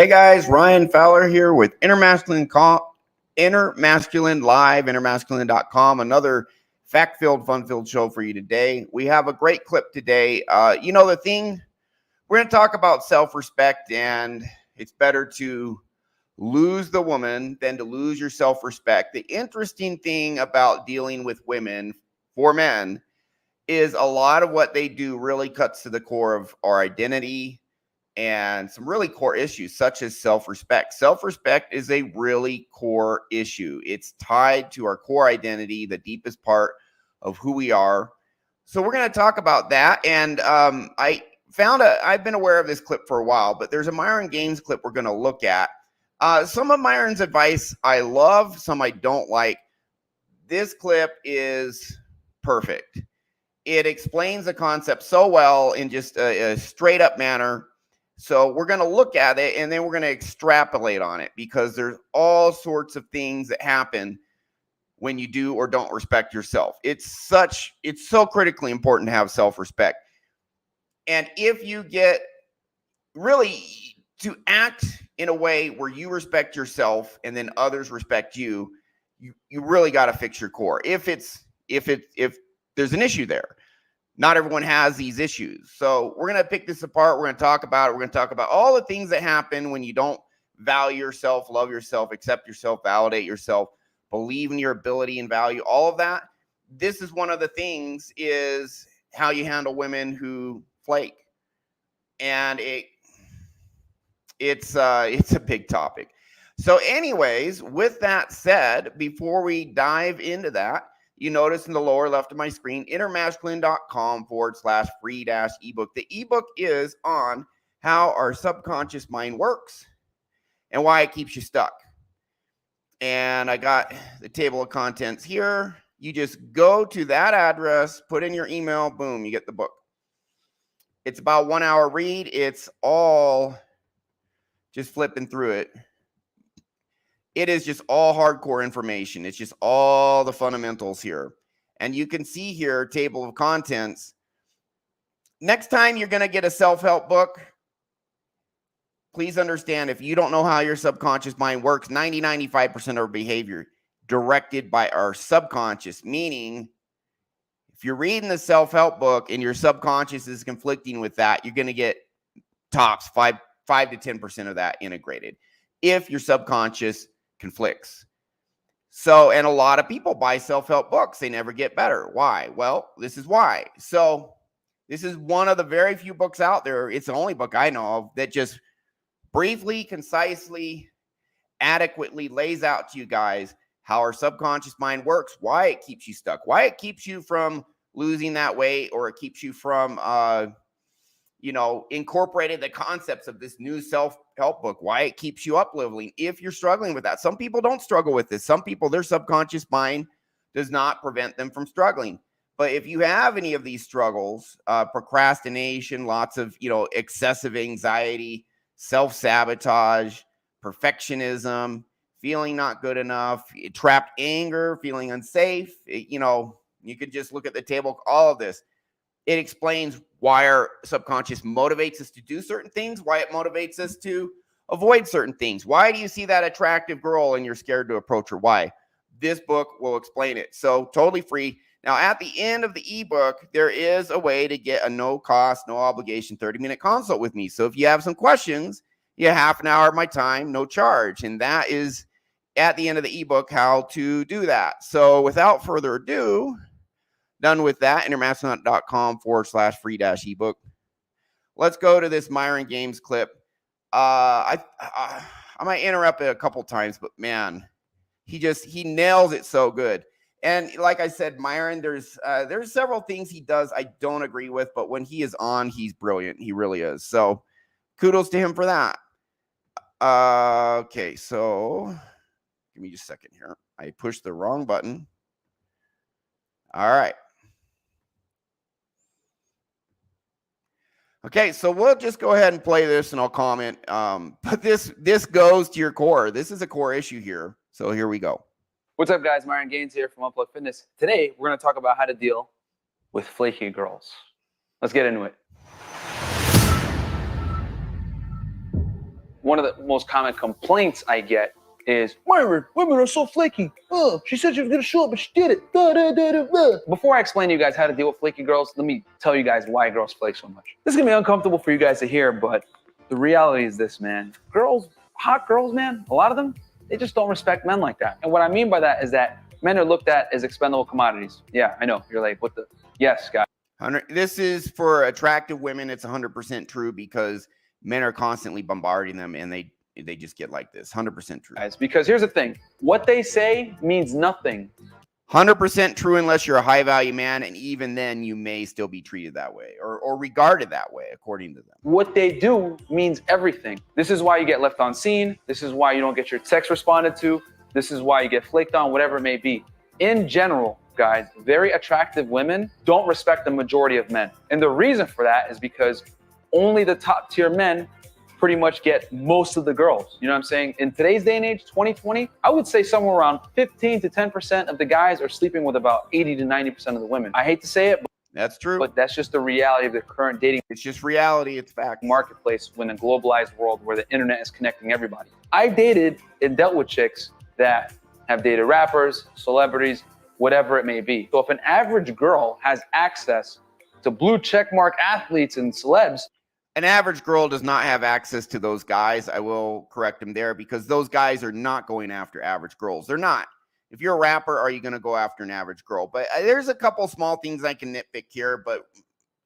Hey guys, Ryan Fowler here with Inner Masculine Live, innermasculine.com. Another fact-filled, fun-filled show for you today. We have a great clip today. The thing, we're going to talk about self-respect, and it's better to lose the woman than to lose your self-respect. The interesting thing about dealing with women for men is a lot of what they do really cuts to the core of our identity and some really core issues such as self-respect. Self-respect is a really core issue. It's tied to our core identity, the deepest part of who we are. So we're going to talk about that. And I've been aware of this clip for a while, but there's a Myron Gaines clip we're going to look at. Some of Myron's advice I love, some I don't like. This clip is perfect. It explains the concept so well in just a straight up manner. So we're going to look at it and then we're going to extrapolate on it, because there's all sorts of things that happen when you do or don't respect yourself. It's so critically important to have self-respect. And if you get really to act in a way where you respect yourself and then others respect you, you really got to fix your core. If there's an issue there. Not everyone has these issues. So we're going to pick this apart. We're going to talk about it. We're going to talk about all the things that happen when you don't value yourself, love yourself, accept yourself, validate yourself, believe in your ability and value, all of that. This is one of the things, is how you handle women who flake. And it's a big topic. So anyways, with that said, before we dive into that, you notice in the lower left of my screen, innermasculine.com/free-ebook. The ebook is on how our subconscious mind works and why it keeps you stuck. And I got the table of contents here. You just go to that address, put in your email, boom, you get the book. It's about 1 hour read. It's all just flipping through it. It is just all hardcore information. It's just all the fundamentals here. And you can see here, table of contents. Next time you're going to get a self-help book, please understand, if you don't know how your subconscious mind works, 95% of our behavior directed by our subconscious, meaning if you're reading the self-help book and your subconscious is conflicting with that, you're going to get tops 5 to 10% of that integrated if your subconscious conflicts. So, and a lot of people buy self-help books. They never get better. Why? Well, this is why. So this is one of the very few books out there. It's the only book I know of that just briefly, concisely, adequately lays out to you guys how our subconscious mind works, why it keeps you stuck, why it keeps you from losing that weight, or it keeps you from, incorporated the concepts of this new self-help book, why it keeps you up-leveling if you're struggling with that. Some people don't struggle with this. Some people, their subconscious mind does not prevent them from struggling. But if you have any of these struggles, procrastination, lots of, excessive anxiety, self-sabotage, perfectionism, feeling not good enough, trapped anger, feeling unsafe, you could just look at the table, all of this. It explains why our subconscious motivates us to do certain things, why it motivates us to avoid certain things. Why do you see that attractive girl and you're scared to approach her? Why? This book will explain it. So totally free. Now, at the end of the ebook, there is a way to get a no cost, no obligation 30-minute consult with me. So if you have some questions, you have half an hour of my time, no charge. And that is at the end of the ebook, how to do that. So without further ado, done with that, innermasculine.com/free-ebook. Let's go to this Myron Gaines clip. I might interrupt it a couple times, but man, he nails it so good. And like I said, Myron, there's several things he does I don't agree with, but when he is on, he's brilliant. He really is. So kudos to him for that. Okay, so give me just a second here. I pushed the wrong button. All right. Okay, so we'll just go ahead and play this and I'll comment. But this goes to your core. This is a core issue here. So here we go. What's up, guys? Myron Gaines here from Unplug Fitness. Today, we're going to talk about how to deal with flaky girls. Let's get into it. one of the most common complaints I get is, Myron, women are so flaky. Oh, she said she was going to show up, but she did it. Da, da, da, da, da. Before I explain to you guys how to deal with flaky girls, let me tell you guys why girls flake so much. This is going to be uncomfortable for you guys to hear, but the reality is this, man. Girls, hot girls, man, a lot of them, they just don't respect men like that. And what I mean by that is that men are looked at as expendable commodities. Yeah, I know. You're like, what the? Yes, guys. This is for attractive women. It's 100% true because men are constantly bombarding them and they just get like this. 100% true. Guys, because here's the thing. What they say means nothing. 100% true unless you're a high value man. And even then you may still be treated that way or regarded that way, according to them. What they do means everything. This is why you get left on scene. This is why you don't get your text responded to. This is why you get flaked on, whatever it may be. In general, guys, very attractive women don't respect the majority of men. And the reason for that is because only the top tier men pretty much get most of the girls. You know what I'm saying? In today's day and age, 2020, I would say somewhere around 15 to 10% of the guys are sleeping with about 80 to 90% of the women. I hate to say it, but that's true. But that's just the reality of the current dating. It's just reality. It's fact. Marketplace in a globalized world where the internet is connecting everybody. I've dated and dealt with chicks that have dated rappers, celebrities, whatever it may be. So if an average girl has access to blue checkmark athletes and celebs, an average girl does not have access to those guys. I will correct him there because those guys are not going after average girls. They're not. If you're a rapper, are you going to go after an average girl? But there's a couple small things I can nitpick here, but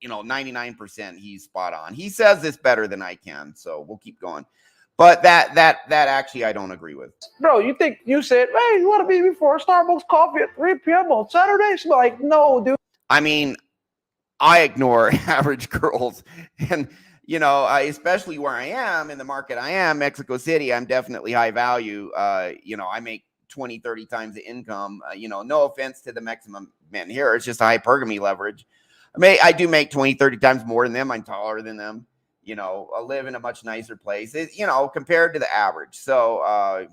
99% he's spot on. He says this better than I can, so we'll keep going. But that actually I don't agree with. Bro, you said, hey, you want to be before Starbucks coffee at 3 p.m. on Saturdays? Like, no, dude. I mean, I ignore average girls. And, especially where I am in the market I am, Mexico City, I'm definitely high value. I make 20, 30 times the income. No offense to the Mexican men here. It's just a hypergamy leverage. I do make 20, 30 times more than them. I'm taller than them. I live in a much nicer place, compared to the average. So,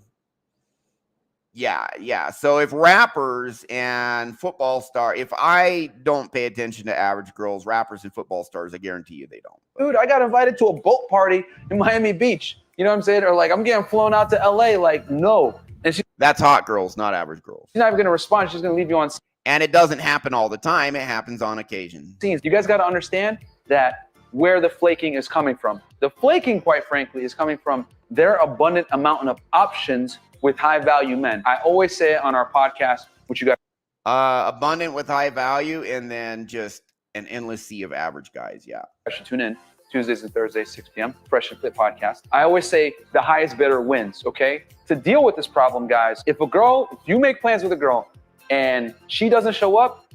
yeah. So if rappers and football stars, if I don't pay attention to average girls, rappers and football stars, I guarantee you they don't. Dude, I got invited to a boat party in Miami Beach. You know what I'm saying? Or like, I'm getting flown out to LA. Like, no. And that's hot girls, not average girls. She's not even going to respond. She's going to leave you on. And it doesn't happen all the time. It happens on occasion. You guys got to understand that where the flaking is coming from. The flaking, quite frankly, is coming from their abundant amount of options with high value men. I always say it on our podcast, which you guys abundant with high value, and then just an endless sea of average guys. Yeah. I should tune in Tuesdays and Thursdays, 6 p.m. Fresh and Fit podcast. I always say the highest bidder wins. Okay. To deal with this problem, guys, if you make plans with a girl and she doesn't show up,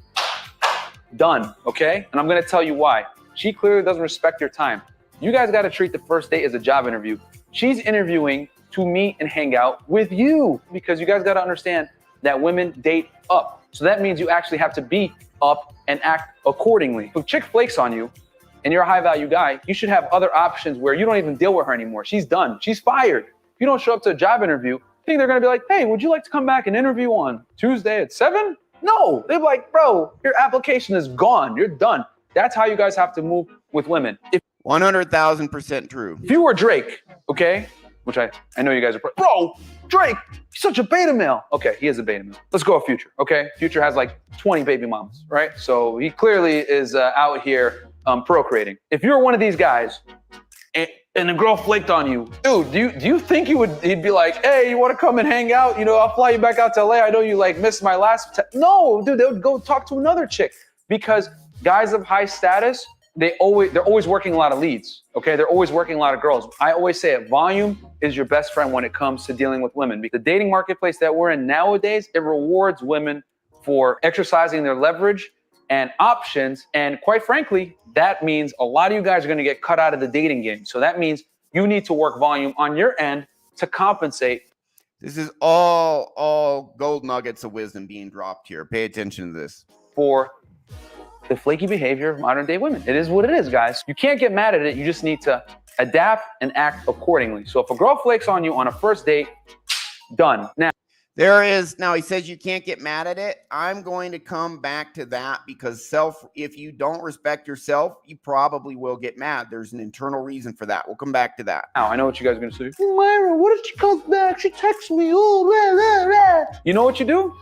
done. Okay. And I'm going to tell you why. She clearly doesn't respect your time. You guys got to treat the first date as a job interview. She's interviewing to meet and hang out with you because you guys got to understand that women date up. So that means you actually have to be up and act accordingly. If a chick flakes on you and you're a high value guy, you should have other options where you don't even deal with her anymore. She's done. She's fired. If you don't show up to a job interview, I think they're going to be like, hey, would you like to come back and interview on Tuesday at 7? No, they're like, bro, your application is gone. You're done. That's how you guys have to move with women. 100,000% true. If you were Drake, okay, which I know you guys are, bro, Drake, he's such a beta male. Okay, he is a beta male. Let's go with Future, okay? Future has like 20 baby mamas, right? So he clearly is out here procreating. If you're one of these guys and a girl flaked on you, dude, do you think he'd be like, hey, you want to come and hang out? I'll fly you back out to LA. I know you like missed my last. No, dude, they would go talk to another chick because guys of high status, they're always working a lot of leads. Okay, they're always working a lot of girls. I always say it, volume is your best friend when it comes to dealing with women. The dating marketplace that we're in nowadays, it rewards women for exercising their leverage and options. And quite frankly, that means a lot of you guys are going to get cut out of the dating game. So that means you need to work volume on your end to compensate. This is all gold nuggets of wisdom being dropped here. Pay attention to this. For the flaky behavior of modern day women. It is what it is, guys. You can't get mad at it. You just need to adapt and act accordingly. So if a girl flakes on you on a first date, done. Now, There is now, he says you can't get mad at it. I'm going to come back to that because if you don't respect yourself, you probably will get mad. There's an internal reason for that. We'll come back to that. Now, I know what you guys are going to say. Oh, Myron, what if she comes back? She texts me. Oh, blah, blah, blah. You know what you do?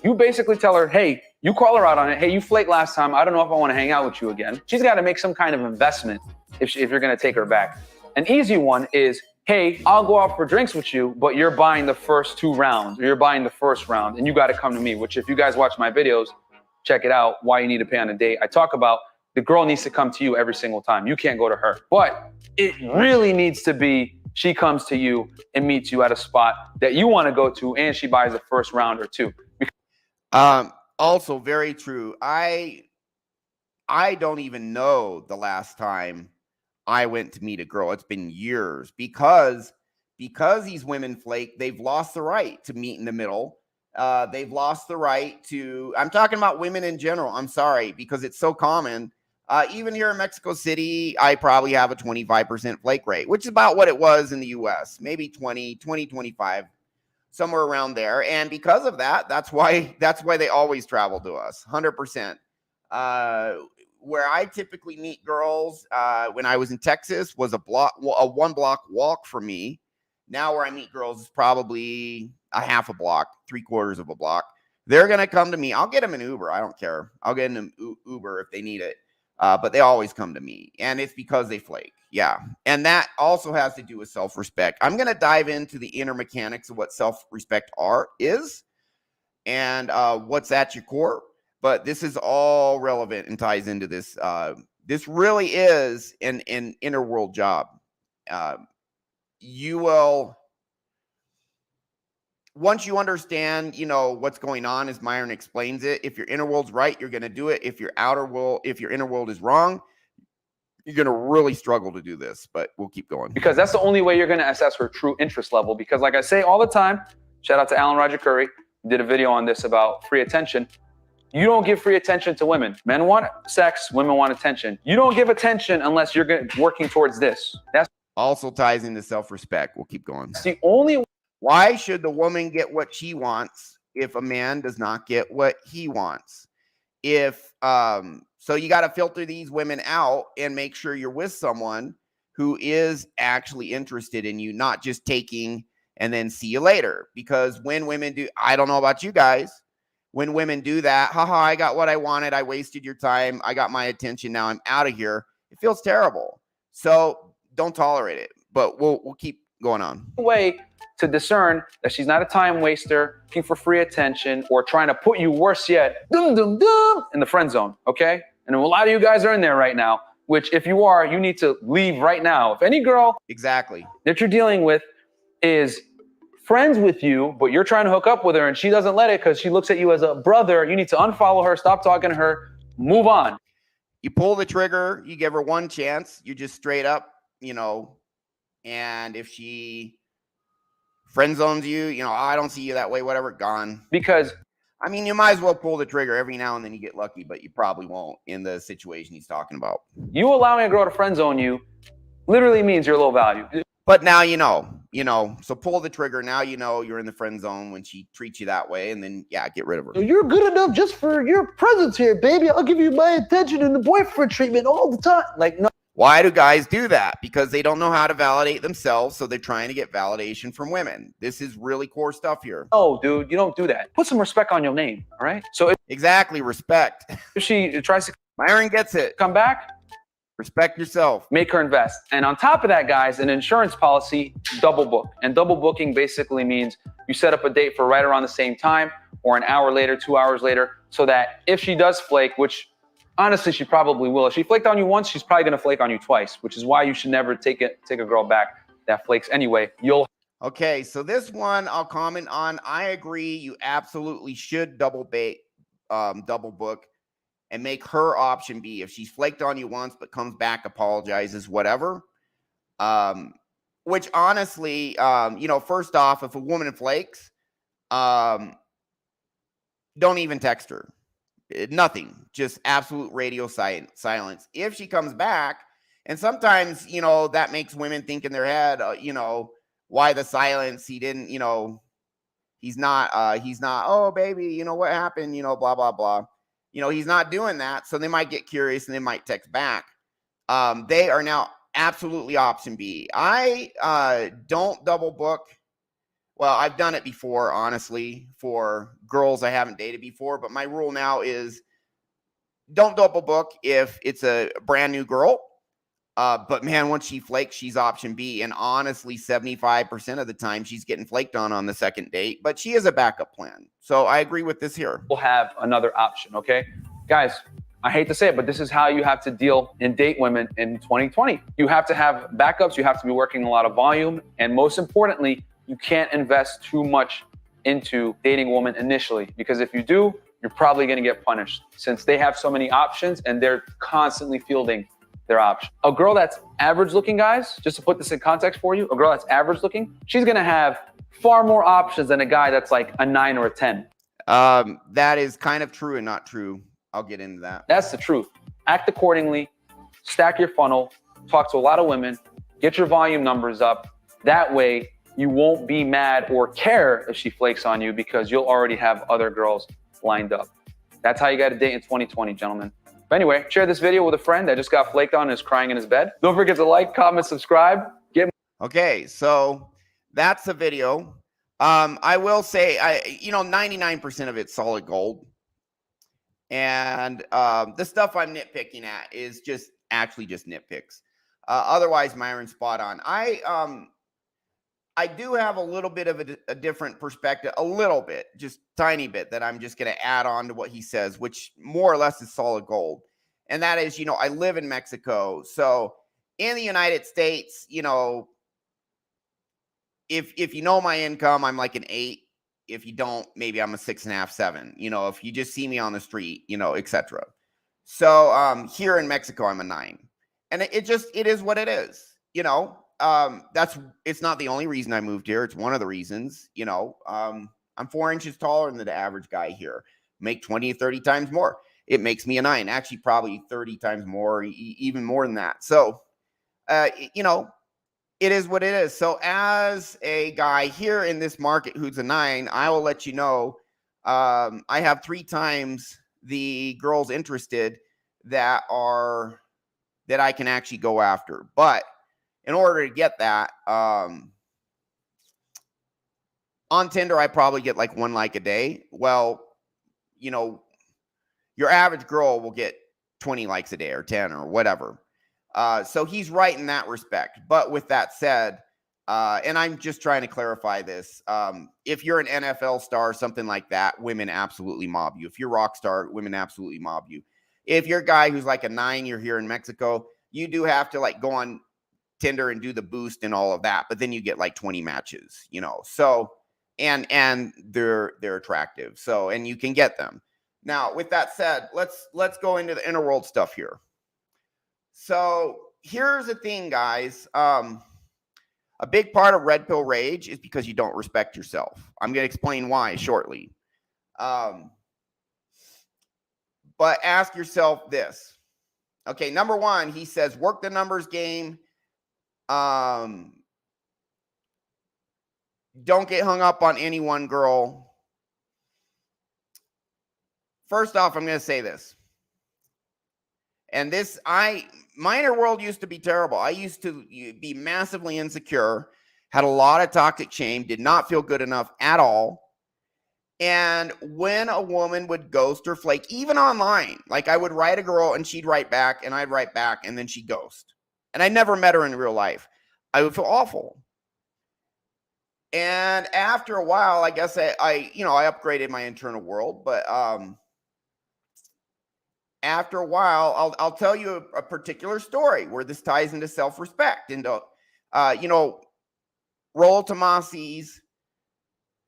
You basically tell her, hey, you call her out on it. Hey, you flaked last time. I don't know if I want to hang out with you again. She's got to make some kind of investment if you're going to take her back. An easy one is, hey, I'll go out for drinks with you, but you're buying the first 2 rounds, or you're buying the first round, and you got to come to me, which if you guys watch my videos, check it out, why you need to pay on a date. I talk about the girl needs to come to you every single time. You can't go to her. But it really needs to be she comes to you and meets you at a spot that you want to go to, and she buys the first round or 2. Also very true. I don't even know the last time I went to meet a girl. It's been years because these women flake. They've lost the right to meet in the middle. They've lost the right to, I'm talking about women in general. I'm sorry, because it's so common. Even here in Mexico City, I probably have a 25% flake rate, which is about what it was in the US, maybe 25, somewhere around there. And because of that, that's why they always travel to us, 100%. Where I typically meet girls when I was in Texas was a 1 block walk for me. Now where I meet girls is probably a half a block, 3/4 of a block. They're going to come to me. I'll get them an Uber. I don't care. I'll get them an Uber if they need it. But they always come to me. And it's because they flake. Yeah. And that also has to do with self-respect. I'm going to dive into the inner mechanics of what self-respect is and what's at your core. But this is all relevant and ties into this. This really is an inner world job. You will, once you understand, what's going on, as Myron explains it, if your inner world's right, you're going to do it. If your inner world is wrong, you're going to really struggle to do this. But we'll keep going. Because that's the only way you're going to assess her true interest level. Because like I say all the time, shout out to Alan Roger Curry, did a video on this about free attention. You don't give free attention to women. Men want sex, women want attention. You don't give attention unless you're working towards this. That's also ties into self-respect. We'll keep going. the only. Why should the woman get what she wants if a man does not get what he wants? So you got to filter these women out and make sure you're with someone who is actually interested in you, not just taking and then see you later. Because when women do, I don't know about you guys, when women do that, haha, I got what I wanted. I wasted your time. I got my attention. Now I'm out of here. It feels terrible. So don't tolerate it. But we'll keep going on. Way to discern that she's not a time waster, looking for free attention, or trying to put you, worse yet, in the friend zone. Okay? And a lot of you guys are in there right now. Which, if you are, you need to leave right now. If any girl exactly that you're dealing with is friends with you, but you're trying to hook up with her and she doesn't let it because she looks at you as a brother, you need to unfollow her, stop talking to her, move on. You pull the trigger, you give her one chance, you just straight up, and if she friend zones you, I don't see you that way, whatever, gone. Because, you might as well pull the trigger. Every now and then you get lucky, but you probably won't in the situation he's talking about. You allowing a girl to friend zone you literally means you're low value. But now so pull the trigger. Now you're in the friend zone when she treats you that way, and then get rid of her. You're good enough just for your presence here, baby. I'll give you my attention and the boyfriend treatment all the time. No. Why do guys do that? Because they don't know how to validate themselves, so they're trying to get validation from women. This is really core stuff here. Oh, dude, you don't do that. Put some respect on your name, all right? So exactly, respect. If she tries to Myron gets it. Come back. Respect yourself. Make her invest. And on top of that, guys, an insurance policy, double book. And double booking basically means you set up a date for right around the same time or an hour later, 2 hours later, so that if she does flake, which honestly she probably will. If she flaked on you once, she's probably going to flake on you twice, which is why you should never take a girl back that flakes anyway. Okay, so this one I'll comment on. I agree. You absolutely should double book. And make her option B, if she's flaked on you once but comes back, apologizes, whatever. Which honestly, first off, if a woman flakes, don't even text her. Nothing. Just absolute radio silence. If she comes back, and sometimes, that makes women think in their head, why the silence? He didn't, He's not, oh, baby, you know, what happened? You know, blah, blah, blah. You know, he's not doing that. So they might get curious and they might text back. They are now absolutely option B. I don't double book. Well, I've done it before, honestly, for girls I haven't dated before. But my rule now is don't double book if it's a brand new girl. But man, once she flakes, she's option B. And honestly, 75% of the time she's getting flaked on the second date. But she is a backup plan. So I agree with this here. We'll have another option, okay? Guys, I hate to say it, but this is how you have to deal and date women in 2020. You have to have backups. You have to be working a lot of volume. And most importantly, you can't invest too much into dating a woman initially, because if you do, you're probably going to get punished since they have so many options and they're constantly fielding their option. A girl that's average looking, guys, just to put this in context for you, a girl that's average looking, she's going to have far more options than a guy that's like a 9 or a 10. That is kind of true and not true. I'll get into that. That's the truth. Act accordingly, stack your funnel, talk to a lot of women, get your volume numbers up. That way you won't be mad or care if she flakes on you because you'll already have other girls lined up. That's how you got to date in 2020, gentlemen. But anyway, share this video with a friend that just got flaked on and is crying in his bed. Don't forget to like, comment, subscribe. Okay, so that's the video. I will say, 99% of it's solid gold. And the stuff I'm nitpicking at is just nitpicks. Otherwise, Myron's spot on. I do have a little bit of a different perspective, a little bit, just tiny bit, that I'm just going to add on to what he says, which more or less is solid gold. And that is, I live in Mexico. So in the United States, if you know my income, I'm like an 8. If you don't, maybe I'm a 6.5, 7. If you just see me on the street, etc. So here in Mexico, I'm a 9. And it is what it is, it's not the only reason I moved here. It's one of the reasons, I'm 4 inches taller than the average guy here, make 20, 30 times more. It makes me a 9, actually probably 30 times more, even more than that. So, it is what it is. So as a guy here in this market who's a 9, I will let you know, I have 3 times the girls interested that I can actually go after. But in order to get that, on Tinder, I probably get like 1 like a day. Well, your average girl will get 20 likes a day or 10 or whatever. So he's right in that respect. But with that said, and I'm just trying to clarify this, if you're an NFL star, something like that, women absolutely mob you. If you're a rock star, women absolutely mob you. If you're a guy who's like a 9, you're here in Mexico, you do have to like go on Tinder and do the boost and all of that, but then you get like 20 matches, so, and they're attractive. So, and you can get them. Now, with that said, let's go into the inner world stuff here. So here's the thing, guys. A big part of red pill rage is because you don't respect yourself. I'm going to explain why shortly. But ask yourself this. Okay, number 1, he says, work the numbers game. Don't get hung up on any one girl. First off, I'm going to say this. And my inner world used to be terrible. I used to be massively insecure, had a lot of toxic shame, did not feel good enough at all. And when a woman would ghost or flake, even online, like I would write a girl and she'd write back and I'd write back and then she'd ghost. And I never met her in real life. I would feel awful. And after a while, I guess I upgraded my internal world, but after a while, I'll tell you a particular story where this ties into self-respect, into Rollo Tomasi's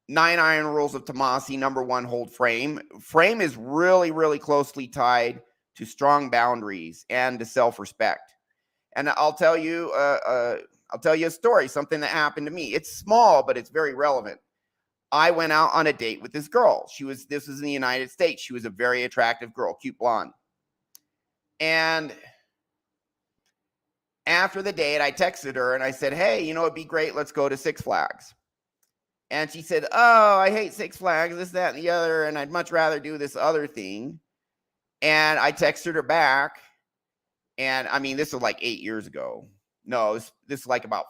9 iron rules of Tomasi. Number 1, hold frame. Frame is really, really closely tied to strong boundaries and to self-respect. And I'll tell you a story, something that happened to me. It's small, but it's very relevant. I went out on a date with this girl. This was in the United States. She was a very attractive girl, cute blonde. And after the date, I texted her and I said, hey, it'd be great. Let's go to Six Flags. And she said, oh, I hate Six Flags, this, that, and the other, and I'd much rather do this other thing. And I texted her back. And I mean, this was like 8 years ago. No, this is like about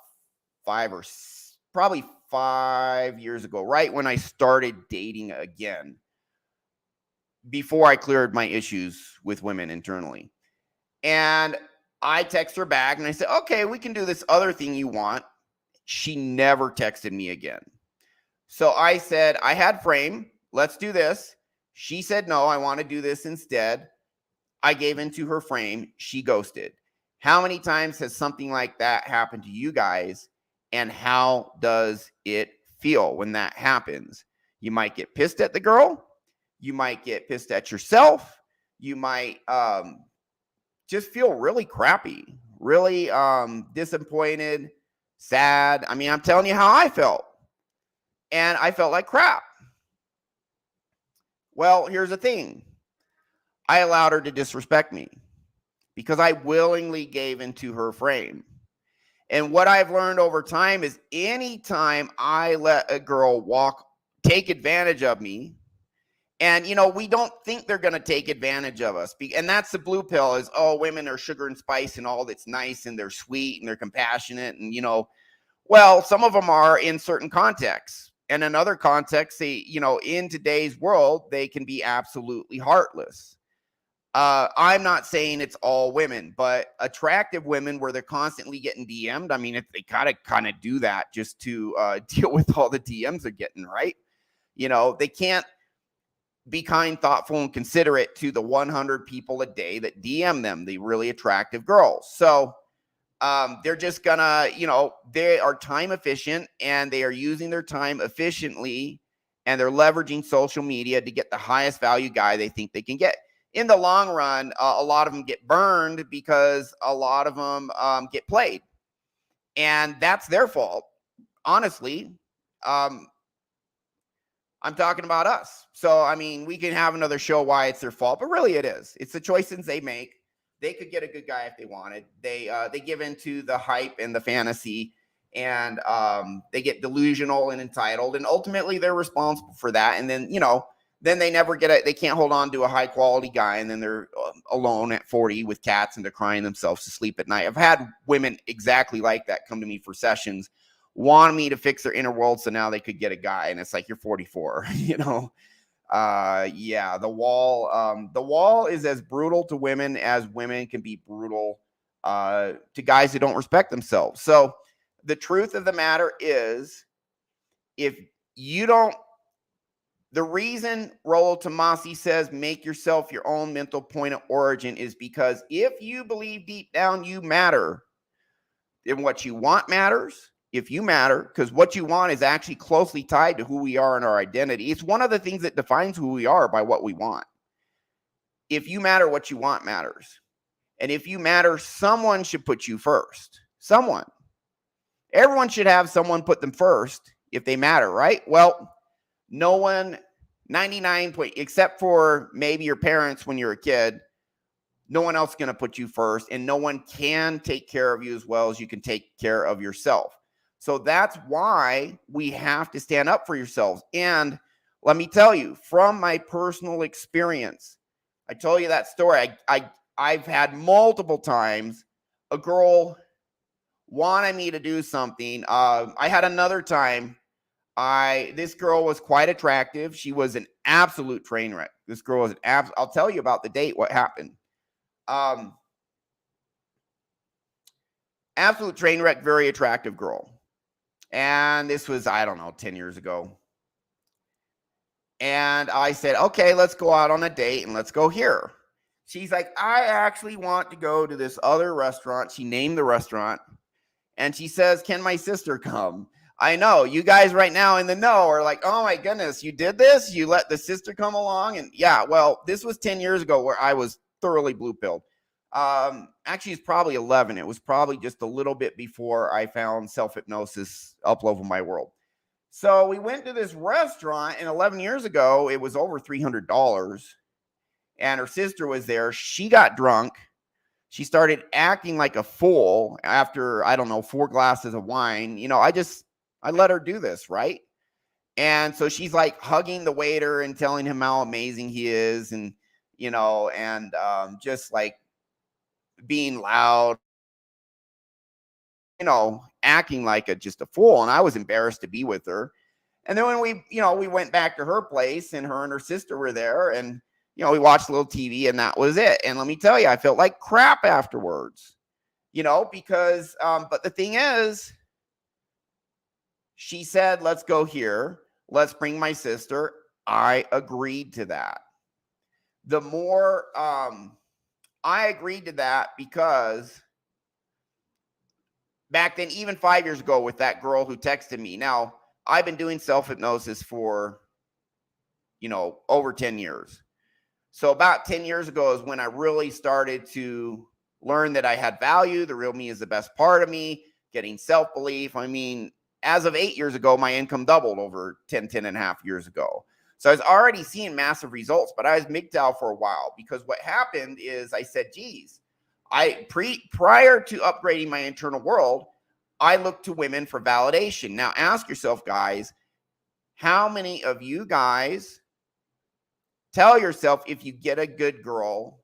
probably 5 years ago, right when I started dating again, before I cleared my issues with women internally. And I text her back and I said, okay, we can do this other thing you want. She never texted me again. So I said, I had frame. Let's do this. She said, no, I want to do this instead. I gave into her frame. She ghosted. How many times has something like that happened to you guys? And how does it feel when that happens? You might get pissed at the girl. You might get pissed at yourself. You might just feel really crappy, really disappointed, sad. I mean, I'm telling you how I felt. And I felt like crap. Well, here's the thing. I allowed her to disrespect me because I willingly gave into her frame. And what I've learned over time is anytime I let a girl take advantage of me, and, you know, we don't think they're going to take advantage of us. And that's the blue pill is, oh, women are sugar and spice and all that's nice and they're sweet and they're compassionate. And, you know, well, some of them are in certain contexts. And in other contexts, they, you know, in today's world, they can be absolutely heartless. I'm not saying it's all women, but attractive women where they're constantly getting DM'd. I mean, they gotta kind of do that just to deal with all the DMs they're getting, right? You know, they can't be kind, thoughtful, and considerate to the 100 people a day that DM them, the really attractive girls. So they're just gonna, you know, they are time efficient and they are using their time efficiently and they're leveraging social media to get the highest value guy they think they can get. In the long run, a lot of them get burned because a lot of them get played. And that's their fault. Honestly, I'm talking about us. So, I mean, we can have another show why it's their fault, but really it is. It's the choices they make. They could get a good guy if they wanted. They give into the hype and the fantasy, and they get delusional and entitled, and ultimately they're responsible for that. And then, you know, then they never they can't hold on to a high quality guy, and then they're alone at 40 with cats and they're crying themselves to sleep at night. I've had women exactly like that come to me for sessions, wanting me to fix their inner world so now they could get a guy, and it's like, you're 44, you know. Yeah, the wall is as brutal to women as women can be brutal to guys who don't respect themselves. So the truth of the matter is, if you don't, the reason Rollo Tomasi says make yourself your own mental point of origin is because if you believe deep down you matter, then what you want matters. If you matter, because what you want is actually closely tied to who we are and our identity. It's one of the things that defines who we are by what we want. If you matter, what you want matters. And if you matter, someone should put you first. Someone. Everyone should have someone put them first if they matter, right? Well, no one, 99 point, except for maybe your parents when you're a kid, no one else is going to put you first, and no one can take care of you as well as you can take care of yourself. So that's why we have to stand up for yourselves. And let me tell you, from my personal experience, I told you that story. I've had multiple times a girl wanted me to do something. I had another time. This girl was quite attractive. She was an absolute train wreck. This girl was I'll tell you about the date, what happened. Absolute train wreck, very attractive girl. And this was, I don't know, 10 years ago. And I said, okay, let's go out on a date and let's go here. She's like, I actually want to go to this other restaurant. She named the restaurant. And she says, can my sister come? I know you guys right now in the know are like, oh my goodness, you did this? You let the sister come along? And yeah, well, this was 10 years ago where I was thoroughly blue-pilled. Actually, it's probably 11. It was probably just a little bit before I found self-hypnosis up level my world. So we went to this restaurant, and 11 years ago, it was over $300. And her sister was there. She got drunk. She started acting like a fool after, I don't know, 4 glasses of wine. You know, I let her do this, right? And so she's like hugging the waiter and telling him how amazing he is, and just like being loud, acting like just a fool. And I was embarrassed to be with her. And then when we went back to her place, and her sister were there, and we watched a little TV, and that was it. And let me tell you, I felt like crap afterwards, because but the thing is, she said, let's go here. Let's bring my sister. I agreed to that. The more I agreed to that, because back then, even 5 years ago, with that girl who texted me. Now, I've been doing self-hypnosis for, over 10 years. So about 10 years ago is when I really started to learn that I had value. The real me is the best part of me, getting self-belief. I mean, as of 8 years ago, my income doubled over 10 and a half years ago. So I was already seeing massive results, but I was MGTOW for a while, because what happened is I said, geez, prior to upgrading my internal world, I looked to women for validation. Now ask yourself, guys, how many of you guys tell yourself, if you get a good girl,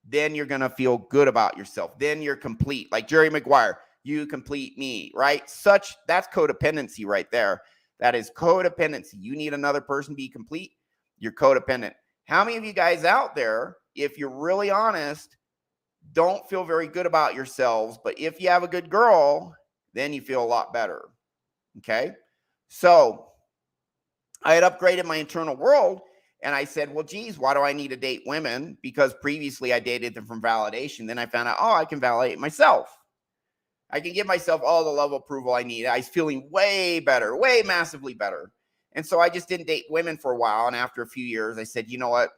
then you're going to feel good about yourself. Then you're complete. Like Jerry Maguire, you complete me, right? That's codependency right there. That is codependency. You need another person to be complete. You're codependent. How many of you guys out there, if you're really honest, don't feel very good about yourselves, but if you have a good girl, then you feel a lot better? Okay. So I had upgraded my internal world, and I said, well, geez, why do I need to date women? Because previously I dated them from validation. Then I found out, I can validate myself. I can give myself all the love of approval I need. I was feeling way better, way massively better. And so I just didn't date women for a while. And after a few years, I said, you know what?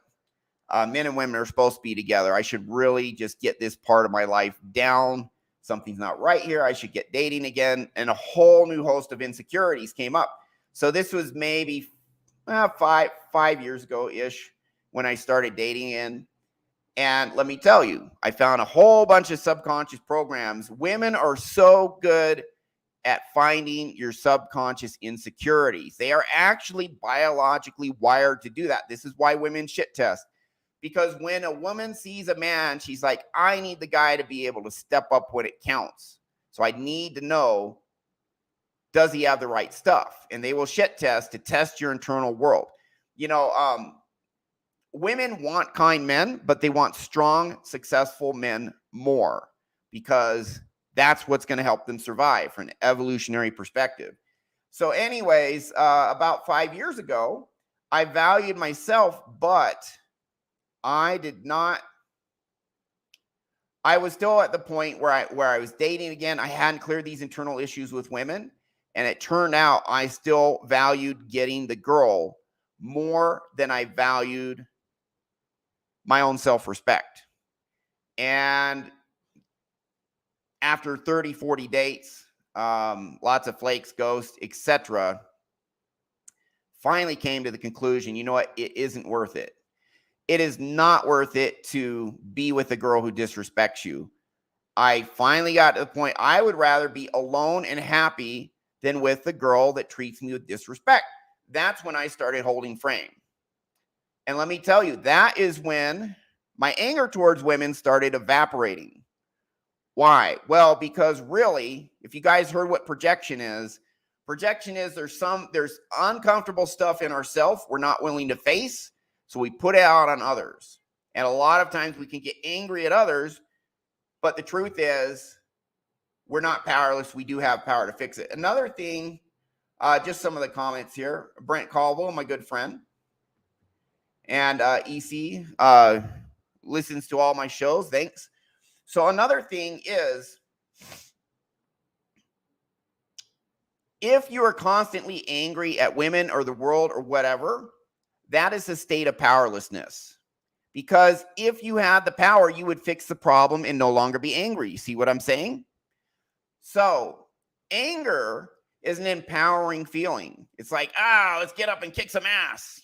Men and women are supposed to be together. I should really just get this part of my life down. Something's not right here. I should get dating again. And a whole new host of insecurities came up. So this was maybe 5 years ago-ish when I started dating in. And let me tell you, I found a whole bunch of subconscious programs. Women are so good at finding your subconscious insecurities. They are actually biologically wired to do that. This is why women shit test. Because when a woman sees a man, she's like, I need the guy to be able to step up when it counts. So I need to know, does he have the right stuff? And they will shit test to test your internal world. Women want kind men, but they want strong, successful men more, because that's what's going to help them survive from an evolutionary perspective. So anyways, about 5 years ago, I valued myself, but I was still at the point where I was dating again. I hadn't cleared these internal issues with women. And it turned out I still valued getting the girl more than I valued my own self-respect. And after 30, 40 dates, lots of flakes, ghosts, etc., finally came to the conclusion, you know what? It isn't worth it. It is not worth it to be with a girl who disrespects you. I finally got to the point, I would rather be alone and happy than with the girl that treats me with disrespect. That's when I started holding frame. And let me tell you, that is when my anger towards women started evaporating. Why? Well, because really, if you guys heard what projection is there's uncomfortable stuff in ourselves we're not willing to face, so we put it out on others. And a lot of times we can get angry at others, but the truth is we're not powerless. We do have power to fix it. Another thing, just some of the comments here. Brent Caldwell, my good friend, and EC listens to all my shows. Thanks. So another thing is, if you are constantly angry at women or the world or whatever, that is a state of powerlessness. Because if you had the power, you would fix the problem and no longer be angry. You see what I'm saying? So anger is an empowering feeling. It's like, let's get up and kick some ass,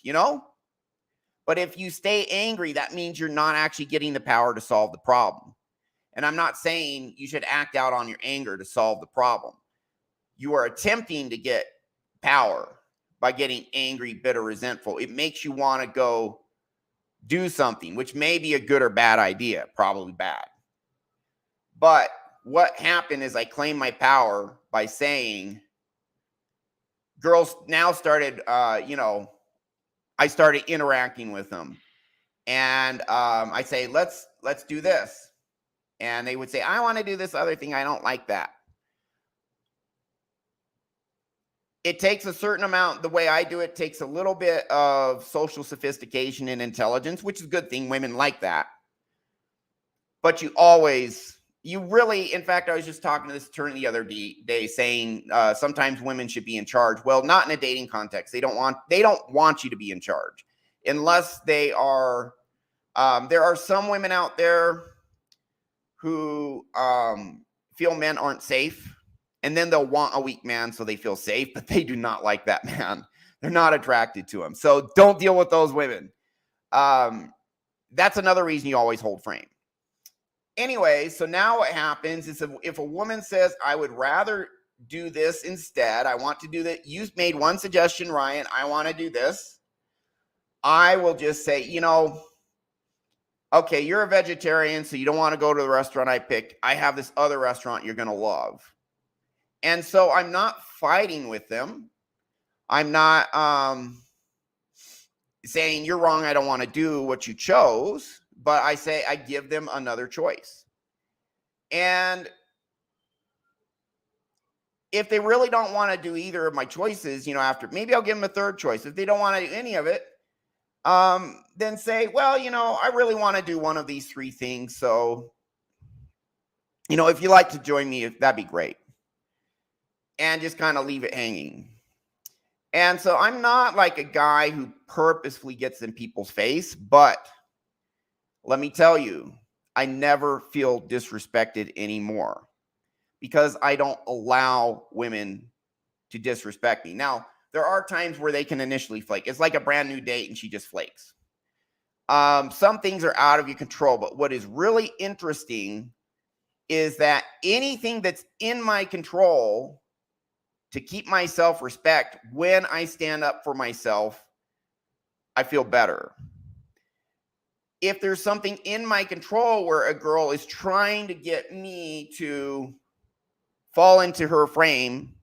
But if you stay angry, that means you're not actually getting the power to solve the problem. And I'm not saying you should act out on your anger to solve the problem. You are attempting to get power, by getting angry, bitter, resentful. It makes you want to go do something, which may be a good or bad idea, probably bad. But what happened is I claimed my power by saying, girls now started, I started interacting with them. And I say, let's do this. And they would say, I want to do this other thing. I don't like that. It takes a certain amount. The way I do it takes a little bit of social sophistication and intelligence, which is a good thing. Women like that. But you really, in fact, I was just talking to this attorney the other day saying sometimes women should be in charge. Well, not in a dating context. They don't want you to be in charge unless they are. There are some women out there who feel men aren't safe, and then they'll want a weak man so they feel safe, but they do not like that man. They're not attracted to him. So don't deal with those women. That's another reason you always hold frame. Anyway, so now what happens is if a woman says, I would rather do this instead, I want to do that. You made one suggestion, Ryan, I want to do this. I will just say, okay, you're a vegetarian, so you don't want to go to the restaurant I picked. I have this other restaurant you're going to love. And so I'm not fighting with them. I'm not saying you're wrong, I don't want to do what you chose. But I say I give them another choice. And if they really don't want to do either of my choices, after, maybe I'll give them a third choice. If they don't want to do any of it, then say, well, I really want to do one of these three things. So, if you'd like to join me, that'd be great. And just kind of leave it hanging. And so I'm not like a guy who purposefully gets in people's face, but let me tell you, I never feel disrespected anymore because I don't allow women to disrespect me. Now, there are times where they can initially flake. It's like a brand new date and she just flakes. Some things are out of your control, but what is really interesting is that anything that's in my control to keep my self-respect, when I stand up for myself, I feel better. If there's something in my control where a girl is trying to get me to fall into her frame,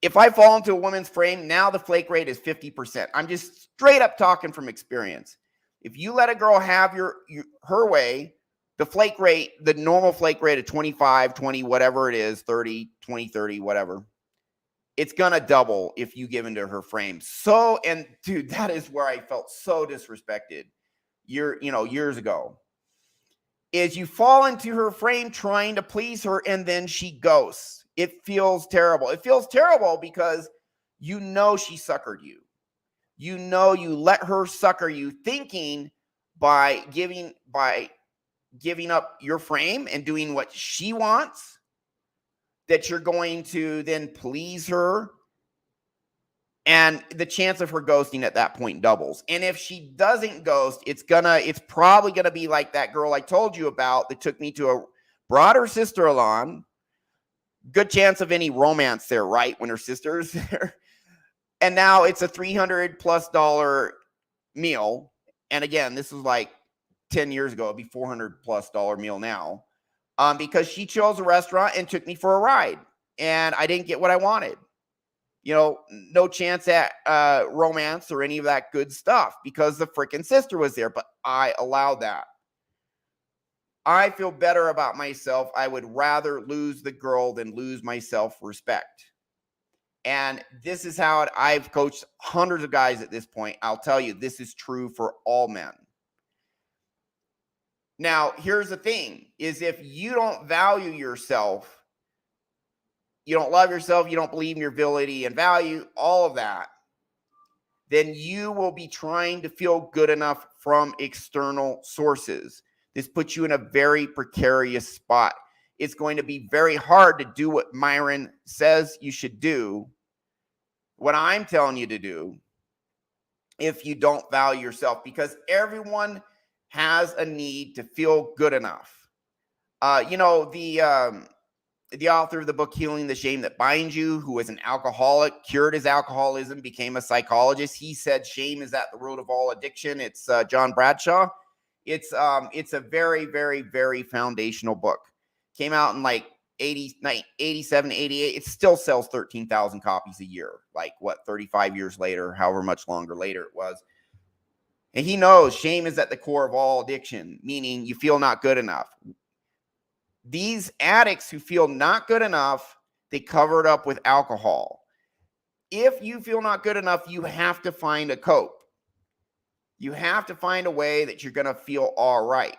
if I fall into a woman's frame, now the flake rate is 50%. I'm just straight up talking from experience. If you let a girl have her way, the flake rate, the normal flake rate of 25, 20, whatever it is, 30, 20, 30, whatever, it's going to double if you give into her frame. So, and dude, that is where I felt so disrespected. Years ago, is you fall into her frame trying to please her and then she ghosts. It feels terrible. It feels terrible because she suckered you. You let her sucker you, thinking by giving up your frame and doing what she wants, that you're going to then please her. And the chance of her ghosting at that point doubles. And if she doesn't ghost, it's probably gonna be like that girl I told you about that took me to brought her sister along. Good chance of any romance there, right? When her sister is there. And now it's a $300+ meal. And again, this was like 10 years ago. It'd be $400+ meal now. Because she chose a restaurant and took me for a ride. And I didn't get what I wanted. No chance at romance or any of that good stuff because the freaking sister was there, but I allowed that. I feel better about myself. I would rather lose the girl than lose my self-respect. And this is how I've coached hundreds of guys at this point. I'll tell you, this is true for all men. Now, here's the thing, is if you don't value yourself, you don't love yourself, you don't believe in your ability and value, all of that, then you will be trying to feel good enough from external sources. This puts you in a very precarious spot. It's going to be very hard to do what Myron says you should do, what I'm telling you to do, if you don't value yourself, because everyone has a need to feel good enough. the author of the book Healing the Shame That Binds You, who was an alcoholic, cured his alcoholism, became a psychologist. He said shame is at the root of all addiction. It's John Bradshaw. It's a very, very, very foundational book. Came out in like 87, 88. It still sells 13,000 copies a year. Like what, 35 years later, however much longer later it was. And he knows shame is at the core of all addiction, meaning you feel not good enough. These addicts who feel not good enough, they cover it up with alcohol. If you feel not good enough, you have to find a cope. You have to find a way that you're going to feel all right.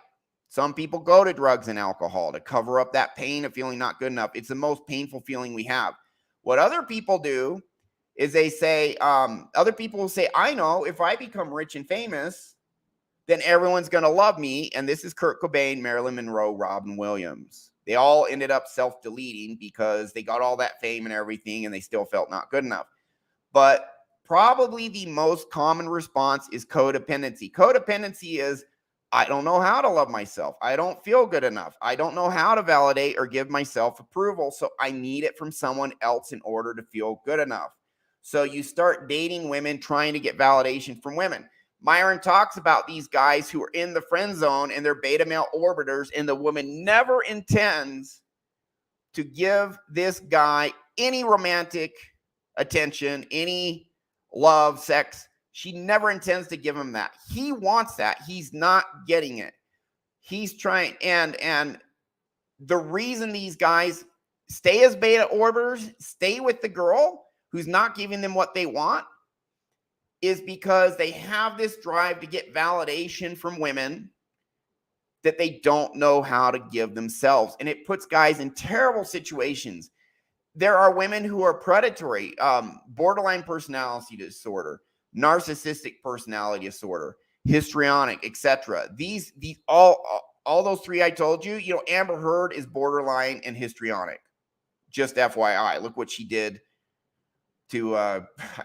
Some people go to drugs and alcohol to cover up that pain of feeling not good enough. It's the most painful feeling we have. What other people do is they say, other people will say, I know if I become rich and famous, then everyone's going to love me. And this is Kurt Cobain, Marilyn Monroe, Robin Williams. They all ended up self-deleting because they got all that fame and everything, and they still felt not good enough. But probably the most common response is codependency. Codependency is, I don't know how to love myself. I don't feel good enough. I don't know how to validate or give myself approval. So I need it from someone else in order to feel good enough. So you start dating women, trying to get validation from women. Myron talks about these guys who are in the friend zone and they're beta male orbiters, and the woman never intends to give this guy any romantic attention, any love, sex. She never intends to give him that. He wants that. He's not getting it. He's trying. And the reason these guys stay as beta orbiters, stay with the girl who's not giving them what they want, is because they have this drive to get validation from women that they don't know how to give themselves. And it puts guys in terrible situations. There are women who are predatory, borderline personality disorder, narcissistic personality disorder, histrionic, etc. These all those three I told you, Amber Heard is borderline and histrionic. Just FYI, look what she did to I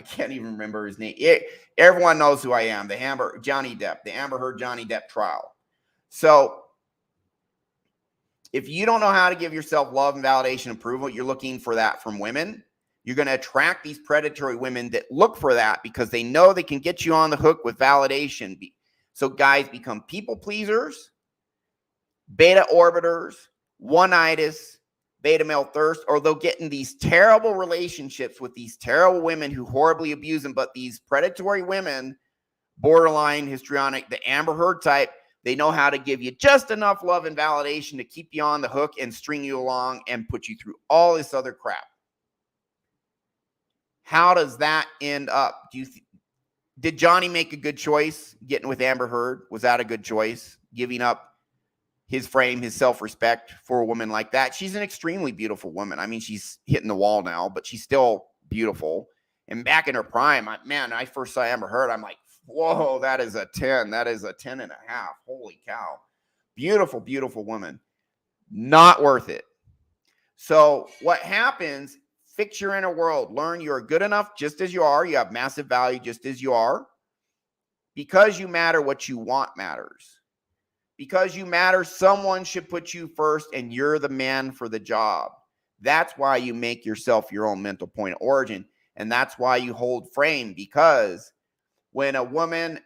can't even remember his name. Everyone knows who I am. The Amber Heard Johnny Depp trial. So if you don't know how to give yourself love and validation and approval, you're looking for that from women. You're going to attract these predatory women that look for that because they know they can get you on the hook with validation. So guys become people pleasers, beta orbiters, one-itis, beta male thirst, or they'll get in these terrible relationships with these terrible women who horribly abuse them. But these predatory women, borderline, histrionic, the Amber Heard type, they know how to give you just enough love and validation to keep you on the hook and string you along and put you through all this other crap. How does that end up? Did Johnny make a good choice getting with Amber Heard? Was that a good choice? Giving up his frame, his self-respect for a woman like that? She's an extremely beautiful woman. I mean, she's hitting the wall now, but she's still beautiful. And back in her prime, I first saw Amber Heard, I'm like, whoa, that is a 10. That is a 10 and a half. Holy cow. Beautiful, beautiful woman. Not worth it. So what happens, fix your inner world. Learn you're good enough just as you are. You have massive value just as you are. Because you matter, what you want matters. Because you matter, someone should put you first, and you're the man for the job. That's why you make yourself your own mental point of origin. And that's why you hold frame, because when a woman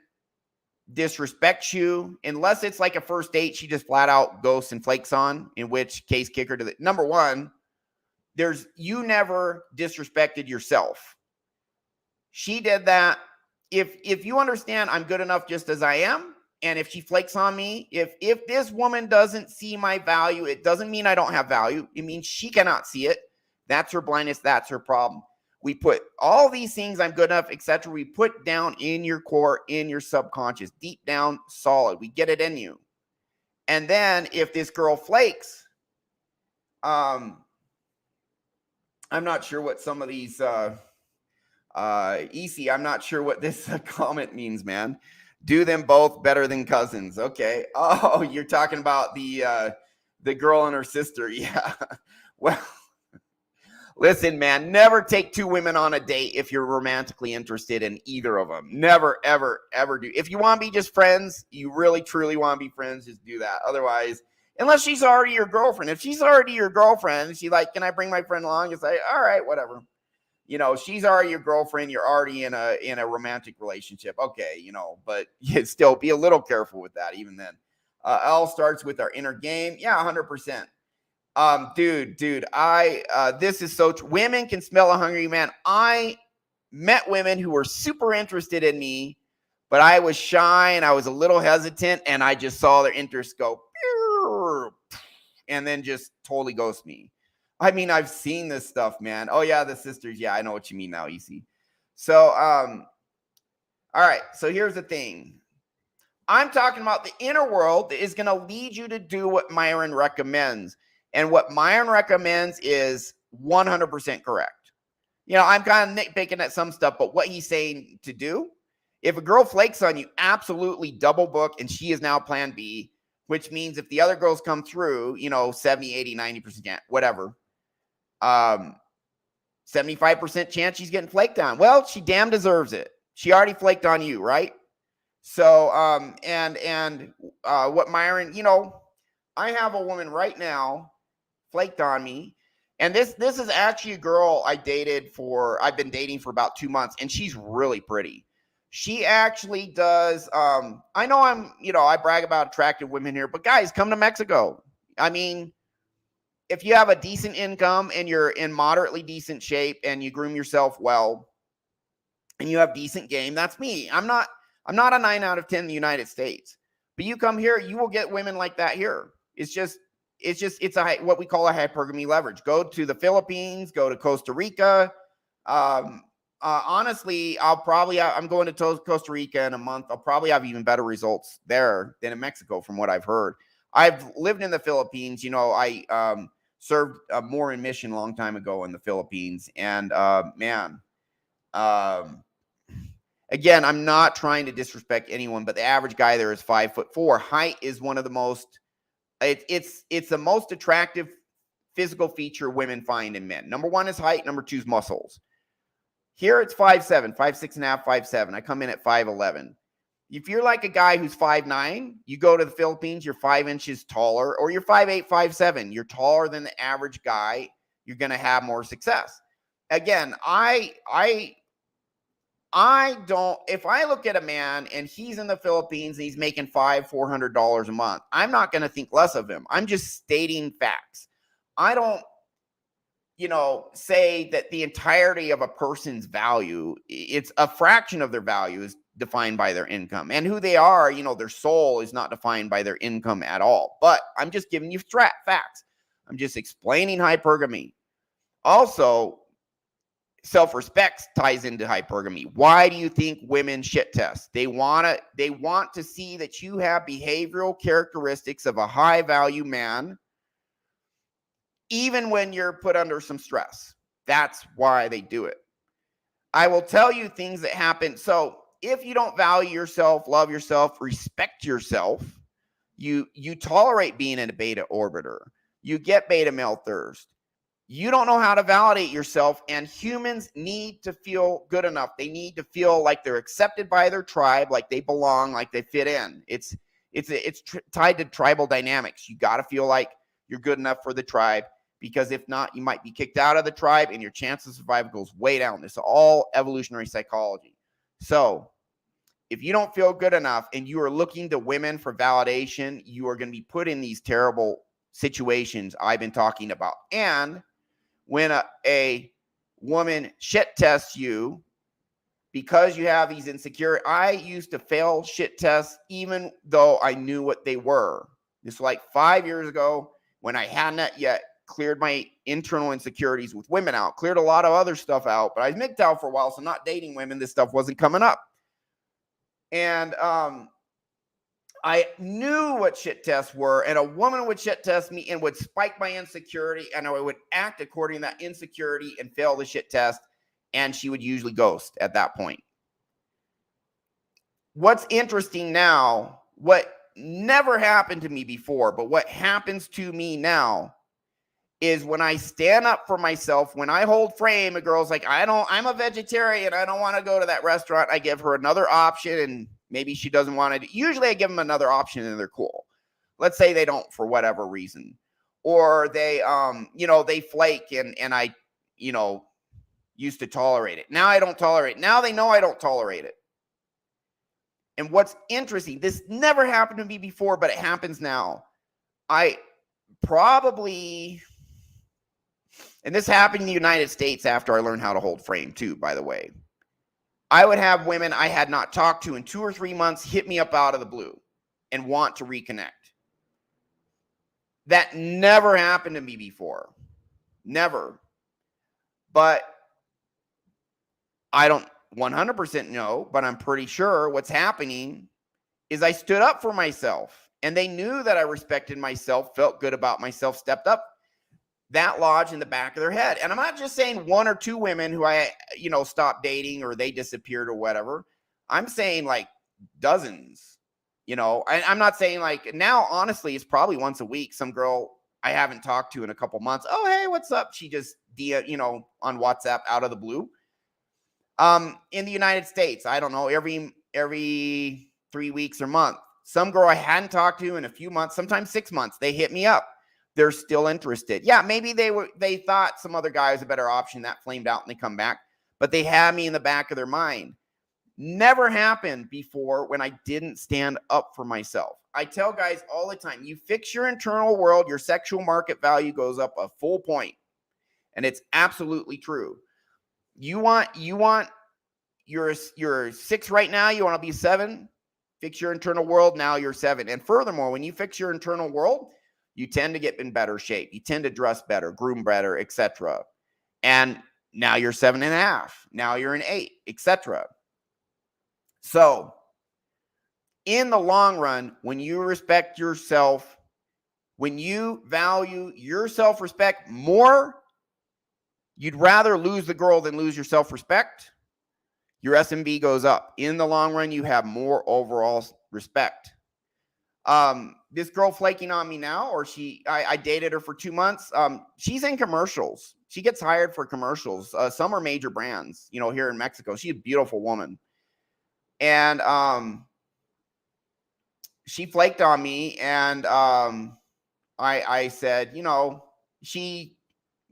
disrespects you, unless it's like a first date, she just flat out ghosts and flakes on, in which case kick her to the number one. You never disrespected yourself. She did that. If you understand, I'm good enough just as I am. And if she flakes on me, if this woman doesn't see my value, it doesn't mean I don't have value. It means she cannot see it. That's her blindness. That's her problem. We put all these things, I'm good enough, etc. We put down in your core, in your subconscious, deep down, solid. We get it in you. And then if this girl flakes, I'm not sure what some of these, EC, I'm not sure what this comment means, man. Do them both better than cousins. Okay. Oh, you're talking about the girl and her sister. Yeah. Well, listen, man, never take two women on a date if you're romantically interested in either of them. Never, ever, ever do. If you want to be just friends, you really, truly want to be friends, just do that. Otherwise, Unless she's already your girlfriend. If she's already your girlfriend, she's like, can I bring my friend along? It's like, all right, whatever. You know, she's already your girlfriend. You're already in a romantic relationship. Okay, you know, but you still be a little careful with that even then. All starts with our inner game. Yeah, 100%. Dude, this is so true. Women can smell a hungry man. I met women who were super interested in me, but I was shy and I was a little hesitant, and I just saw their interest go, and then just totally ghost me. I mean, I've seen this stuff, man. Oh yeah, the sisters. Yeah, I know what you mean now, EC. So, all right. So here's the thing. I'm talking about the inner world that is going to lead you to do what Myron recommends. And what Myron recommends is 100% correct. You know, I'm kind of nitpicking at some stuff, but what he's saying to do, if a girl flakes on you, absolutely double book, and she is now plan B, which means if the other girls come through, you know, 70, 80, 90%, whatever, 75% chance she's getting flaked on. Well, she damn deserves it. She already flaked on you, right? So, what Myron, you know, I have a woman right now flaked on me. And this is actually a girl I've been dating for about 2 months, and she's really pretty. She actually does, I know I brag about attractive women here, but guys, come to Mexico. I mean, if you have a decent income and you're in moderately decent shape and you groom yourself well and you have decent game, that's me. I'm not a 9 out of 10 in the United States, but you come here, you will get women like that here. It's what we call a hypergamy leverage. Go to the Philippines, go to Costa Rica. Honestly, I'm going to Costa Rica in a month. I'll probably have even better results there than in Mexico from what I've heard. I've lived in the Philippines. You know, I served more in mission a long time ago in the Philippines. And again, I'm not trying to disrespect anyone, but the average guy there is 5'4". Height is one of the most, it's the most attractive physical feature women find in men. Number one is height. Number two is muscles. Here it's 5'7", 5'6.5", 5'7". I come in at 5'11". If you're like a guy who's 5'9", you go to the Philippines, you're 5 inches taller, or you're 5'8", 5'7", you're taller than the average guy, you're going to have more success. Again, I don't, if I look at a man and he's in the Philippines and he's making $400 a month, I'm not going to think less of him. I'm just stating facts. I don't, say that the entirety of a person's value, it's a fraction of their value is defined by their income, and who they are, their soul is not defined by their income at all. But I'm just giving you facts. I'm just explaining hypergamy. Also, self-respect ties into hypergamy. Why do you think women shit test? They want to see that you have behavioral characteristics of a high value man, even when you're put under some stress. That's why they do it. I will tell you things that happen. So if you don't value yourself, love yourself, respect yourself, you tolerate being in a beta orbiter. You get beta male thirst. You don't know how to validate yourself, and humans need to feel good enough. They need to feel like they're accepted by their tribe, like they belong, like they fit in. It's tied to tribal dynamics. You got to feel like you're good enough for the tribe, because if not, you might be kicked out of the tribe and your chance of survival goes way down. This is all evolutionary psychology. So if you don't feel good enough and you are looking to women for validation, you are going to be put in these terrible situations I've been talking about. And when a woman shit tests you because you have these insecurities, I used to fail shit tests even though I knew what they were. This was like 5 years ago when I hadn't yet cleared my internal insecurities with women out, cleared a lot of other stuff out, but I was MGTOW for a while, so not dating women, this stuff wasn't coming up. And I knew what shit tests were, and a woman would shit test me and would spike my insecurity, and I would act according to that insecurity and fail the shit test, and she would usually ghost at that point. What's interesting now, what never happened to me before, but what happens to me now is when I stand up for myself, when I hold frame, a girl's like, I'm a vegetarian, I don't want to go to that restaurant. I give her another option, and maybe she doesn't want to. Usually I give them another option and they're cool. Let's say they don't for whatever reason, or they, they flake and I, used to tolerate it. Now I don't tolerate it. Now they know I don't tolerate it. And what's interesting, this never happened to me before, but it happens now. I probably, and this happened in the United States after I learned how to hold frame too, by the way. I would have women I had not talked to in 2 or 3 months hit me up out of the blue and want to reconnect. That never happened to me before. Never. But I don't 100% know, but I'm pretty sure what's happening is I stood up for myself, and they knew that I respected myself, felt good about myself, stepped up. That lodged in the back of their head. And I'm not just saying 1 or 2 women who I, stopped dating or they disappeared or whatever. I'm saying like dozens, I'm not saying like now, honestly, it's probably once a week. Some girl I haven't talked to in a couple months. Oh, hey, what's up? She just, on WhatsApp out of the blue. In the United States, I don't know, every 3 weeks or month, some girl I hadn't talked to in a few months, sometimes 6 months, they hit me up. They're still interested. Yeah, maybe they thought some other guy was a better option, that flamed out and they come back, but they had me in the back of their mind. Never happened before when I didn't stand up for myself. I tell guys all the time, you fix your internal world, your sexual market value goes up a full point. And it's absolutely true. You're 6 right now, you want to be 7, fix your internal world, now you're 7. And furthermore, when you fix your internal world, you tend to get in better shape. You tend to dress better, groom better, etc. And now you're 7.5. Now you're an 8, etc. So in the long run, when you respect yourself, when you value your self-respect more, you'd rather lose the girl than lose your self-respect. Your SMV goes up. In the long run, you have more overall respect. This girl flaking on me now, or I dated her for 2 months. She's in commercials. She gets hired for commercials. Some are major brands, here in Mexico. She's a beautiful woman. And she flaked on me, and I said, she,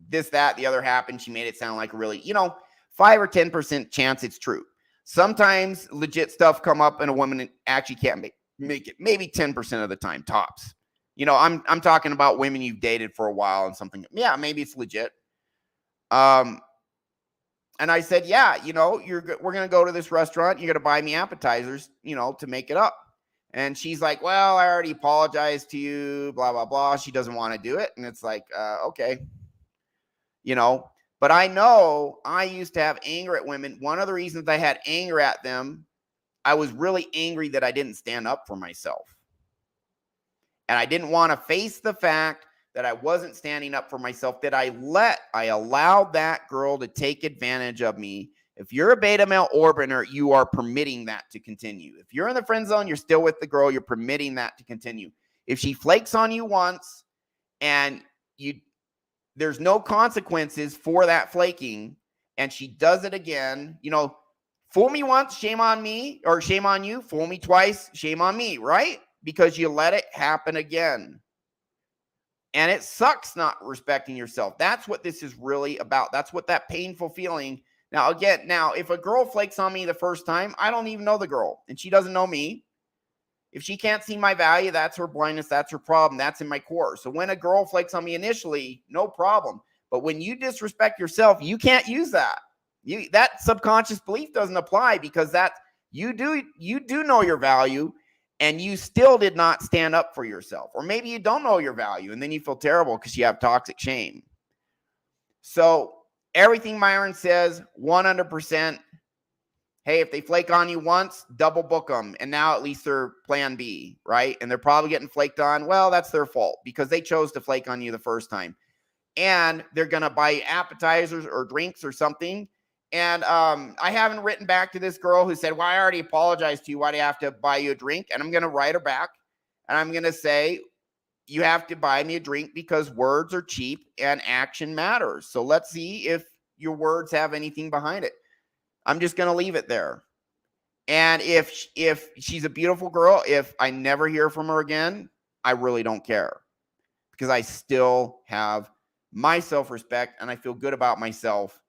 this, that, the other happened. She made it sound like a really, 5 or 10% chance it's true. Sometimes legit stuff come up and a woman actually can't make it. Maybe 10% of the time, tops. I'm talking about women you've dated for a while and something. Yeah, maybe it's legit. And I said, yeah, we're going to go to this restaurant. You're going to buy me appetizers, to make it up. And she's like, well, I already apologized to you, blah, blah, blah. She doesn't want to do it. And it's like, okay. But I know I used to have anger at women. One of the reasons I had anger at them, I was really angry that I didn't stand up for myself. And I didn't want to face the fact that I wasn't standing up for myself, that I allowed that girl to take advantage of me. If you're a beta male orbiter, you are permitting that to continue. If you're in the friend zone, you're still with the girl, you're permitting that to continue. If she flakes on you once and there's no consequences for that flaking, and she does it again, fool me once, shame on me, or shame on you. Fool me twice, shame on me, right? Because you let it happen again. And it sucks not respecting yourself. That's what this is really about. That's what that painful feeling. Now, if a girl flakes on me the first time, I don't even know the girl, and she doesn't know me. If she can't see my value, that's her blindness, that's her problem, that's in my core. So when a girl flakes on me initially, no problem. But when you disrespect yourself, you can't use that. That subconscious belief doesn't apply, because you do know your value, and you still did not stand up for yourself. Or maybe you don't know your value, and then you feel terrible because you have toxic shame. So everything Myron says, 100%. Hey, if they flake on you once, double book them. And now at least they're plan B, right? And they're probably getting flaked on. Well, that's their fault, because they chose to flake on you the first time. And they're going to buy you appetizers or drinks or something. And I haven't written back to this girl who said, well, I already apologized to you. Why do you have to buy you a drink? And I'm going to write her back. And I'm going to say, you have to buy me a drink because words are cheap and action matters. So let's see if your words have anything behind it. I'm just going to leave it there. And if she's a beautiful girl, if I never hear from her again, I really don't care because I still have my self-respect and I feel good about myself.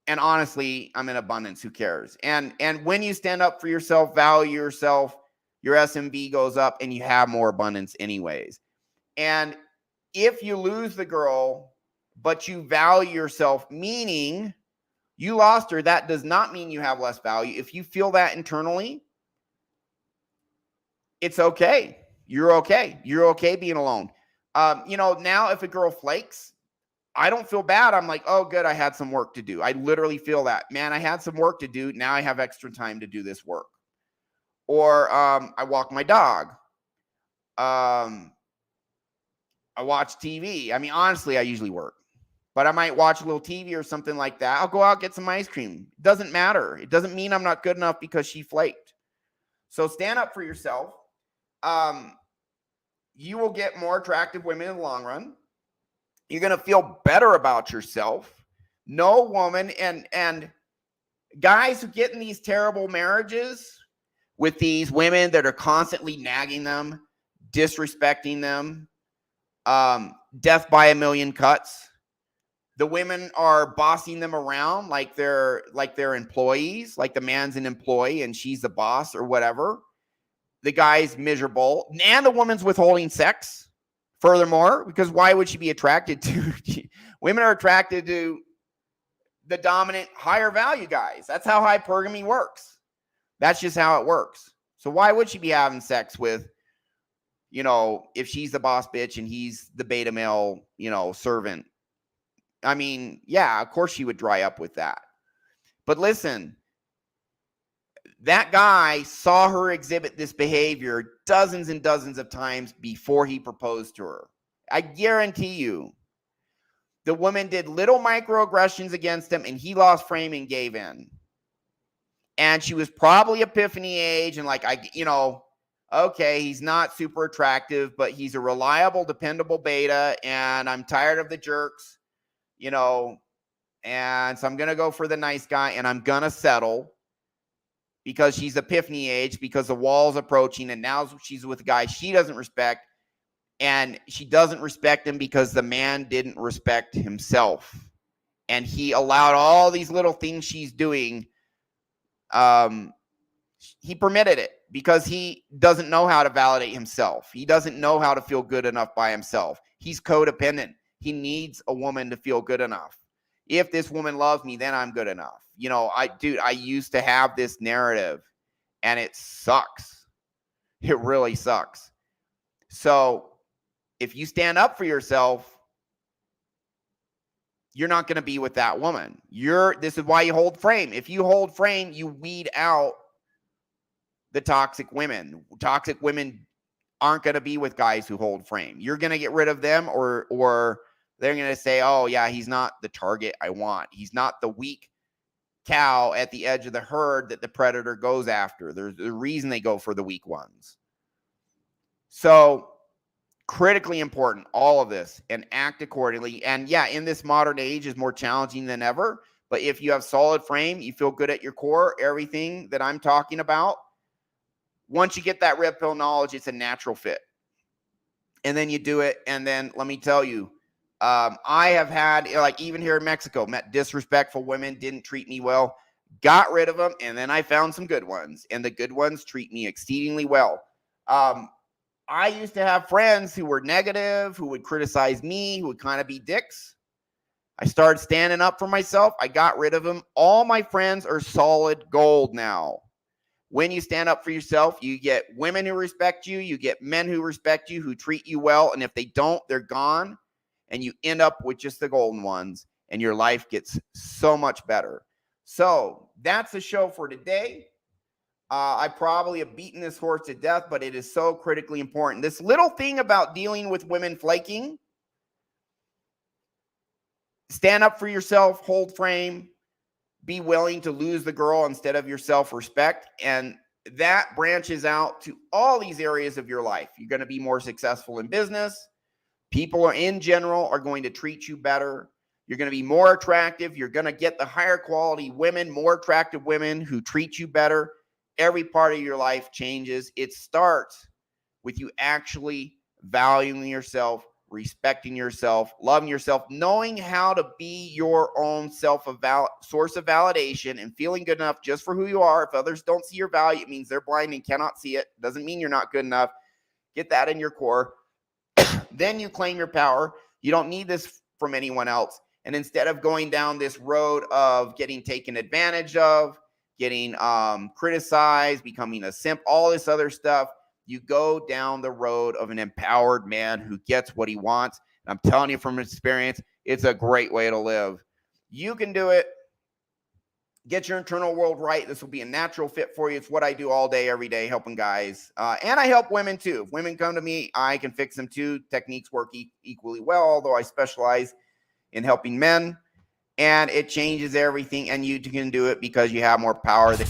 And honestly, I'm in abundance. Who cares? And when you stand up for yourself, value yourself, your SMV goes up and you have more abundance anyways. And if you lose the girl, but you value yourself, meaning you lost her, that does not mean you have less value. If you feel that internally, it's okay. You're okay. You're okay being alone. Now if a girl flakes, I don't feel bad. I'm like, oh, good. I had some work to do. I literally feel that, man, I had some work to do. Now I have extra time to do this work. Or I walk my dog. I watch TV. I mean, honestly, I usually work, but I might watch a little TV or something like that. I'll go out, get some ice cream. It doesn't matter. It doesn't mean I'm not good enough because she flaked. So stand up for yourself. You will get more attractive women in the long run. You're going to feel better about yourself. No woman and guys who get in these terrible marriages with these women that are constantly nagging them, disrespecting them, death by a million cuts. The women are bossing them around like they're employees, like the man's an employee and she's the boss or whatever. The guy's miserable and the woman's withholding sex. Furthermore, because why would she be attracted to? Women are attracted to the dominant, higher value guys. That's how hypergamy works. That's just how it works. So why would she be having sex with, if she's the boss bitch and he's the beta male, servant? I mean, yeah, of course she would dry up with that. But listen, that guy saw her exhibit this behavior dozens and dozens of times before he proposed to her. I guarantee you, the woman did little microaggressions against him and he lost frame and gave in. And she was probably epiphany age and okay, he's not super attractive, but he's a reliable, dependable beta and I'm tired of the jerks, and so I'm going to go for the nice guy and I'm going to settle. Because she's epiphany age, because the wall's approaching, and now she's with a guy she doesn't respect, and she doesn't respect him because the man didn't respect himself, and he allowed all these little things she's doing. He permitted it because he doesn't know how to validate himself. He doesn't know how to feel good enough by himself. He's codependent. He needs a woman to feel good enough. If this woman loves me, then I'm good enough. I used to have this narrative and it sucks. It really sucks. So if you stand up for yourself, you're not going to be with that woman. This is why you hold frame. If you hold frame, you weed out the toxic women. Toxic women aren't going to be with guys who hold frame. You're going to get rid of them or they're going to say, oh, yeah, he's not the target I want. He's not the weak cow at the edge of the herd that the predator goes after. There's a reason they go for the weak ones. So critically important, all of this, and act accordingly. And yeah, in this modern age is more challenging than ever. But if you have solid frame, you feel good at your core, everything that I'm talking about, once you get that red pill knowledge, it's a natural fit. And then you do it. And then let me tell you, I have had, even here in Mexico, met disrespectful women, didn't treat me well, got rid of them, and then I found some good ones, and the good ones treat me exceedingly well. I used to have friends who were negative, who would criticize me, who would kind of be dicks. I started standing up for myself. I got rid of them. All my friends are solid gold now. When you stand up for yourself, you get women who respect you, you get men who respect you, who treat you well, and if they don't, they're gone. And you end up with just the golden ones, and your life gets so much better. So that's the show for today. I probably have beaten this horse to death, but it is so critically important. This little thing about dealing with women flaking, stand up for yourself, hold frame, be willing to lose the girl instead of your self-respect, and that branches out to all these areas of your life. You're going to be more successful in business. People in general are going to treat you better. You're going to be more attractive. You're going to get the higher quality women, more attractive women who treat you better. Every part of your life changes. It starts with you actually valuing yourself, respecting yourself, loving yourself, knowing how to be your own source of validation and feeling good enough just for who you are. If others don't see your value, it means they're blind and cannot see it. Doesn't mean you're not good enough. Get that in your core. Then you claim your power. You don't need this from anyone else. And instead of going down this road of getting taken advantage of, getting criticized, becoming a simp, all this other stuff, you go down the road of an empowered man who gets what he wants. And I'm telling you from experience, it's a great way to live. You can do it. Get your internal world right. This will be a natural fit for you. It's what I do all day, every day, helping guys. And I help women too. If women come to me, I can fix them too. Techniques work equally well, although I specialize in helping men. And it changes everything. And you can do it because you have more power than